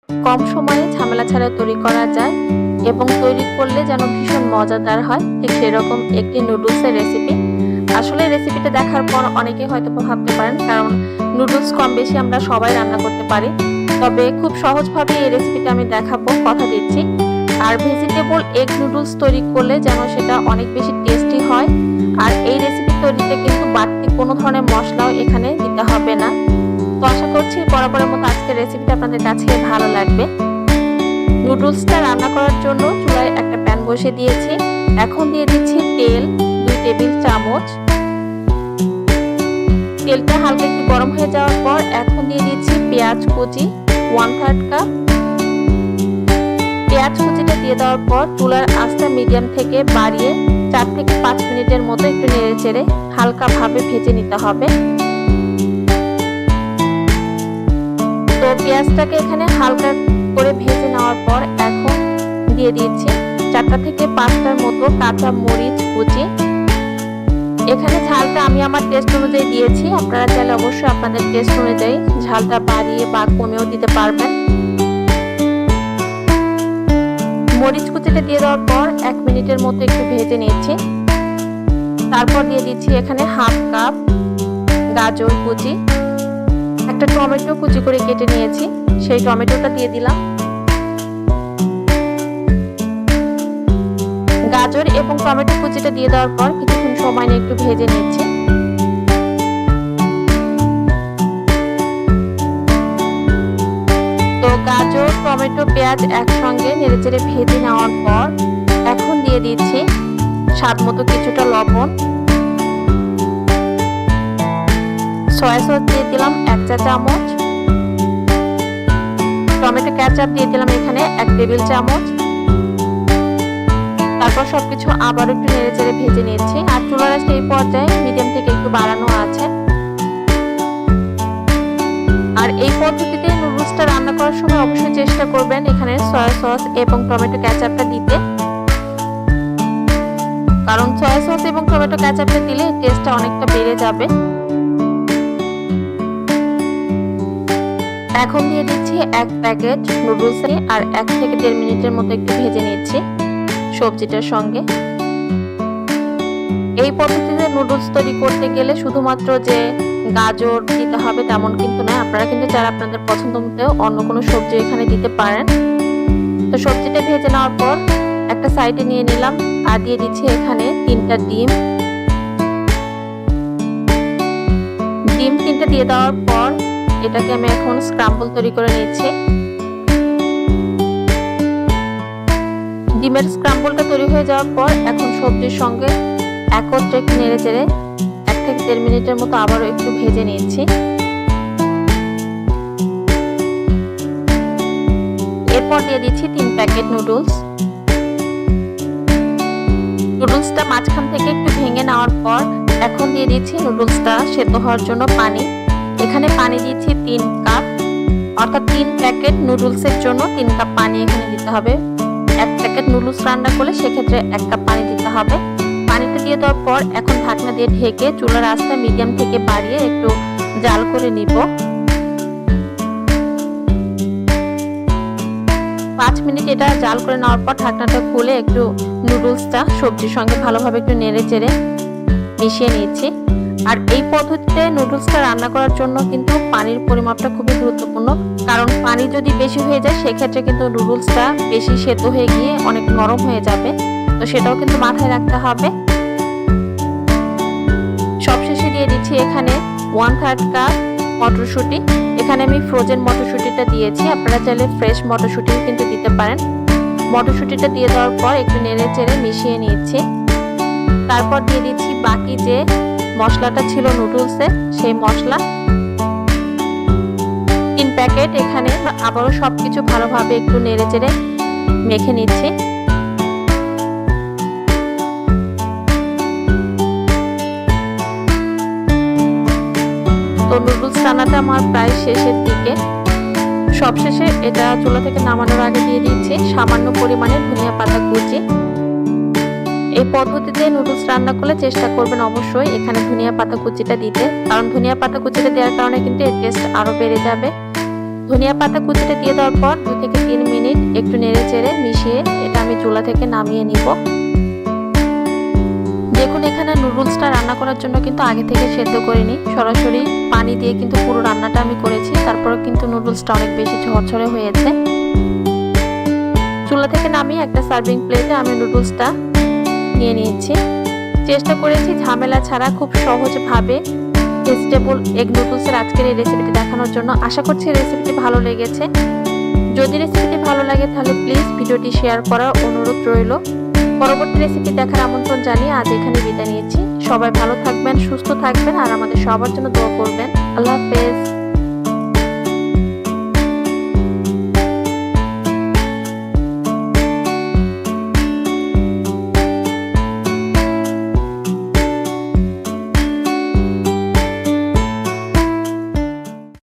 কম সময়ে ঝামেলা ছাড়া তৈরি করা যায় এবং তৈরি করলে যেন ভীষণ মজাদার হয়, ঠিক সেরকম একটি নুডলসের রেসিপি। আসলে রেসিপিটা দেখার পর অনেকে হয়তো ভাবতে পারেন, কারণ নুডলস কম বেশি আমরা সবাই রান্না করতে পারি, তবে খুব সহজভাবে এই রেসিপিটা আমি দেখাবো, কথা দিচ্ছি। আর ভেজিটেবল এগ নুডলস তৈরি করলে যেন সেটা অনেক বেশি টেস্টি হয়। আর এই রেসিপি তৈরিতে কিন্তু বাড়তি কোনো ধরনের মশলাও এখানে দিতে হবে না। তো আশা করছি বরাবরের মতো আজকের রেসিপিটা আপনাদের কাছে ভালো লাগবে। নুডলসটা রান্না করার জন্য চুলায় একটা প্যান বসিয়ে দিয়েছি। এখন দিয়ে দিচ্ছি তেল 2 টেবিল চামচ। তেলটা হালকা একটু গরম হয়ে যাওয়ার পর এখন দিয়ে দিচ্ছি পেঁয়াজ কুচি 1/3 কাপ। পেঁয়াজ কুচিটা দিয়ে দেওয়ার পর চুলার আঁচটা মিডিয়াম থেকে বাড়িয়ে 4 থেকে 5 মিনিটের মতো একটু নেড়েচেড়ে হালকাভাবে ভেজে নিতে হবে। তো পেঁয়াজটাকে এখানে হালকা করে ভেজে নেওয়ার পর এখন দিয়ে দিচ্ছি 4টা থেকে 5টার মতো কাঁচা মরিচ কুচি। এখানে ঝালটা আমি আমার টেস্ট অনুযায়ী দিয়েছি, আপনারা চাইলে অবশ্যই আপনাদের টেস্ট অনুযায়ী ঝালটা বাড়িয়ে বা কমেও দিতে পারবেন। মরিচ কুচিটা দিয়ে দেওয়ার পর 1 মিনিটের মতো একটু ভেজে নিচ্ছি। তারপর দিয়ে দিচ্ছি এখানে 1/2 কাপ গাজর কুচি। একটা টমেটো কুচি করে কেটে নিয়েছি, সেই টমেটোটা দিয়ে দিলাম। গাজর এবং টমেটো কুচিটা দিয়ে দেওয়ার পর কিছুক্ষণ সময় নিয়ে একটু ভেজে নিচ্ছি। তো গাজর, টমেটো, পেঁয়াজ একসঙ্গে নেড়েচেড়ে ভেজে নেওয়ার পর এখন দিয়ে দিচ্ছি স্বাদ মতো কিছুটা লবণ। সয়া সস দিয়ে দিলাম 1 চা চামচ। টমেটো কেচাপ দিয়ে দিলাম এখানে 1 টেবিল চামচ। তারপর সবকিছু আবার একটু নেড়েচেড়ে ভেজে নিচ্ছি। আর চুলার আঁচটা এই পর্যায়ে মিডিয়াম থেকে একটু বাড়ানো আছে। আর এই পদ্ধতিতে নুডলসটা রান্না করার সময় অবশ্যই চেষ্টা করবেন এখানে সয়া সস এবং টমেটো কেচাপটা দিতে, কারণ সয়া সস এবং টমেটো কেচাপটা দিলে টেস্টটা অনেকটা বেড়ে যাবে। এখন দিয়ে দিচ্ছি 1 প্যাকেট নুডলস আর 1 থেকে 1.5 মিনিটের মতো একটু ভেজে নিচ্ছি সবজিটার সঙ্গে। এই পদ্ধতিতে নুডলস তৈরি করতে গেলে শুধুমাত্র যে গাজর দিতে হবে তেমন কিন্তু না, আপনারা কিন্তু যারা আপনাদের পছন্দ মতো অন্য কোনো সবজি এখানে দিতে পারেন। তো সবজিটা ভেজে নেওয়ার পর একটা সাইডে নিয়ে নিলাম আর দিয়ে দিচ্ছি এখানে 3টা ডিম। ডিম 3টা দিয়ে দেওয়ার পর এটাকে আমি এখন স্ক্রাম্বল তৈরি করে নিচ্ছি। ডিমের স্ক্রাম্বলটা তৈরি হয়ে যাওয়ার পর এখন সবজির সঙ্গে একত্রে একটু নেড়েচেড়ে 1 থেকে 1.5 মিনিটের মতো আবারও একটু ভেজে নিচ্ছি। এরপর দিয়ে দিচ্ছি 3 প্যাকেট নুডলস। নুডলসটা মাঝখান থেকে একটু ভেঙে নেওয়ার পর এখন দিয়ে দিচ্ছি নুডলসটা সেদ্ধ হওয়ার জন্য পানি। এখানে পানি দিচ্ছি 3 কাপ, অর্থাৎ 3 প্যাকেট নুডলসের জন্য 3 কাপ পানি এখানে দিতে হবে। 1 প্যাকেট নুডলস রান্না করলে সেক্ষেত্রে 1 কাপ পানি দিতে হবে। পানিটা দিয়ে দেওয়ার পর এখন ঢাকনা দিয়ে ঢেকে চুলার আঁচটা মিডিয়াম থেকে বাড়িয়ে একটু জাল করে নিব। 5 মিনিট এটা জাল করে নেওয়ার পর ঢাকনাটা খুলে একটু নুডলসটা সবজির সঙ্গে ভালোভাবে একটু নেড়েচেড়ে মিশিয়ে নিচ্ছি। আর এই পদ্ধতিতে নুডলসটা রান্না করার জন্য কিন্তু পানির পরিমাপটা খুবই গুরুত্বপূর্ণ, কারণ পানি যদি বেশি হয়ে যায় সেক্ষেত্রে কিন্তু নুডলসটা বেশি সেদ্ধ হয়ে গিয়ে অনেক নরম হয়ে যাবে। তো সেটাও কিন্তু মাথায় রাখতে হবে। সবশেষে দিয়ে দিচ্ছি এখানে 1/3 কাপ মটরশুঁটি। এখানে আমি ফ্রোজেন মটরশুঁটিটা দিয়েছি, আপনারা চাইলে ফ্রেশ মটরশুঁটিও কিন্তু দিতে পারেন। মটরশুঁটিটা দিয়ে দেওয়ার পর একটু নেড়েচেড়ে মিশিয়ে নিচ্ছি। তারপর দিয়ে দিচ্ছি বাকি যে মশলাটা ছিল নুডলসে, সেই মশলা 3 প্যাকেট। এখানে আবারও সবকিছু ভালোভাবে একটু নেড়েচেড়ে মেখে নিচ্ছি। তো নুডলস রান্নাটা আমার প্রায় শেষের দিকে। সবশেষে এটা চুলা থেকে নামানোর আগে দিয়ে দিচ্ছি সামান্য পরিমাণে ধনিয়া পাতা কুচি। এই পদ্ধতিতে নুডলস রান্না করলে চেষ্টা করবেন অবশ্যই এখানে ধনিয়া পাতা কুচিটা দিতে, কারণ ধনিয়া পাতা কুচিটা দেওয়ার কারণে কিন্তু এর টেস্ট আরো বেড়ে যাবে। ধনিয়া পাতা কুচিটা দিয়ে দেওয়ার পর 2 থেকে 3 মিনিট একটু নেড়ে চেড়ে মিশিয়ে এটা আমি চুলা থেকে নামিয়ে নিব। দেখুন এখানে নুডলসটা রান্না করার জন্য কিন্তু আগে থেকে সেদ্ধ করিনি, সরাসরি পানি দিয়ে কিন্তু পুরো রান্নাটা আমি করেছি। তারপরে কিন্তু নুডলসটা অনেক বেশি ঝরঝরে হয়েছে। চুলা থেকে নামিয়ে একটা সার্ভিং প্লেটে আমি নুডলসটা নিয়ে নিয়েছি। চেষ্টা করেছি ঝামেলা ছাড়া খুব সহজভাবে ভেজিটেবল এগ নুডলসের আজকের এই রেসিপিটি দেখানোর জন্য। আশা করছি রেসিপিটি ভালো লেগেছে। যদি রেসিপিটি ভালো লাগে তাহলে প্লিজ ভিডিওটি শেয়ার করার অনুরোধ রইল। পরবর্তী রেসিপি দেখার আমন্ত্রণ জানিয়ে আজ এখানে বিদায় নিচ্ছি। সবাই ভালো থাকবেন, সুস্থ থাকবেন আর আমাদের সবার জন্য দোয়া করবেন। আল্লাহ হাফেজ।